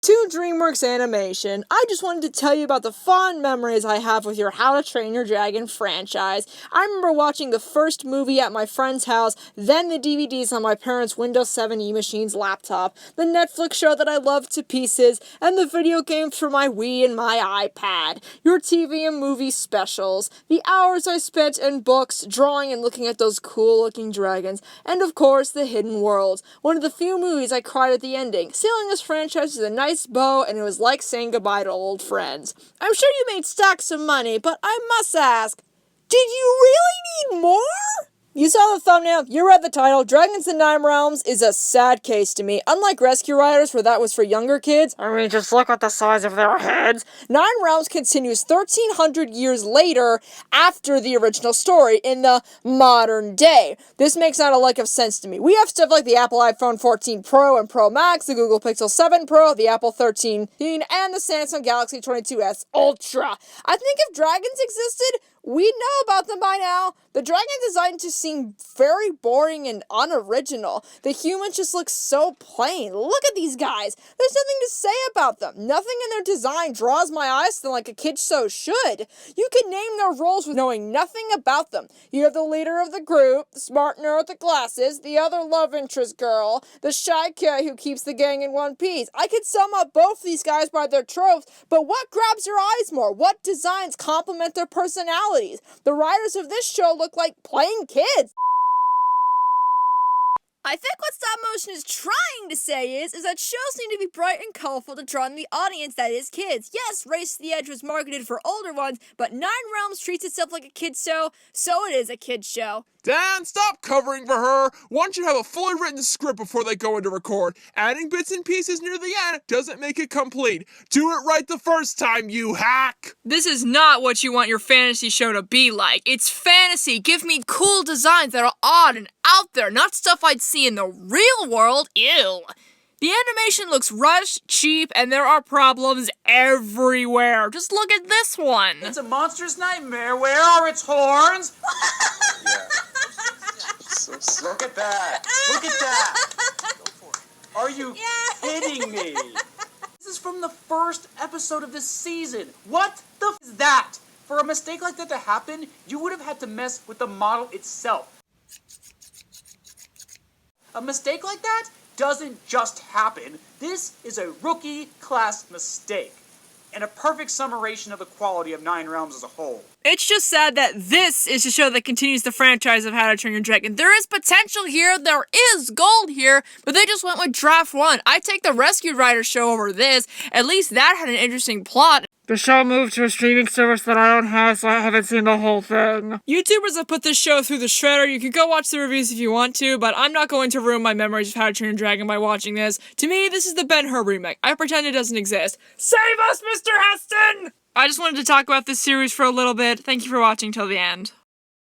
to DreamWorks Animation. I just wanted to tell you about the fond memories I have with your How to Train Your Dragon franchise. I remember watching the first movie at my friend's house, then the DVDs on my parents' Windows 7 E-Machine's laptop, the Netflix show that I loved to pieces, and the video games for my Wii and my iPad, your TV and movie specials, the hours I spent in books, drawing and looking at those cool-looking dragons, and of course, The Hidden World, one of the few movies I cried at the ending. Sealing this franchise with a nice bow, and it was like saying goodbye to old friends. I'm sure you made stacks of money, but I must ask, did you really need more? You saw the thumbnail, you read the title. Dragons in Nine Realms is a sad case to me. Unlike Rescue Riders, where that was for younger kids, I mean, just look at the size of their heads. Nine Realms continues 1,300 years later after the original story in the modern day. This makes not a lick of sense to me. We have stuff like the Apple iPhone 14 Pro and Pro Max, the Google Pixel 7 Pro, the Apple 13, and the Samsung Galaxy 22s Ultra. I think if dragons existed, we'd know about them by now. The dragon designed to seem very boring and unoriginal. The humans just look so plain. Look at these guys. There's nothing to say about them. Nothing in their design draws my eyes to them like a kid show should. You can name their roles with knowing nothing about them. You have the leader of the group, the smart nerd with the glasses, the other love interest girl, the shy kid who keeps the gang in one piece. I could sum up both these guys by their tropes, but what grabs your eyes more? What designs complement their personalities? The writers of this show look like plain kids. I think what stop motion is trying to say is that shows need to be bright and colorful to draw in the audience that is kids. Yes, Race to the Edge was marketed for older ones, but Nine Realms treats itself like a kid's show, so it is a kid's show. Dan, stop covering for her! Why don't you have a fully written script before they go into record? Adding bits and pieces near the end doesn't make it complete. Do it right the first time, you hack! This is not what you want your fantasy show to be like. It's fantasy. Give me cool designs that are odd and out there, not stuff I'd see in the real world. Ew. The animation looks rushed, cheap, and there are problems everywhere. Just look at this one. It's a monstrous nightmare. Where are its horns? Look at that. Look at that. Are you kidding me? This is from the first episode of this season. What the f is that? For a mistake like that to happen, you would have had to mess with the model itself. A mistake like that doesn't just happen. This is a rookie-class mistake, and a perfect summation of the quality of Nine Realms as a whole. It's just sad that this is a show that continues the franchise of How to Train Your Dragon. There is potential here, there is gold here, but they just went with Draft 1. I take the Rescue Riders show over this. At least that had an interesting plot. The show moved to a streaming service that I don't have, so I haven't seen the whole thing. YouTubers have put this show through the shredder. You can go watch the reviews if you want to, but I'm not going to ruin my memories of How to Train Your Dragon by watching this. To me, this is the Ben-Hur remake. I pretend it doesn't exist. Save us, Mr. Heston! I just wanted to talk about this series for a little bit. Thank you for watching till the end.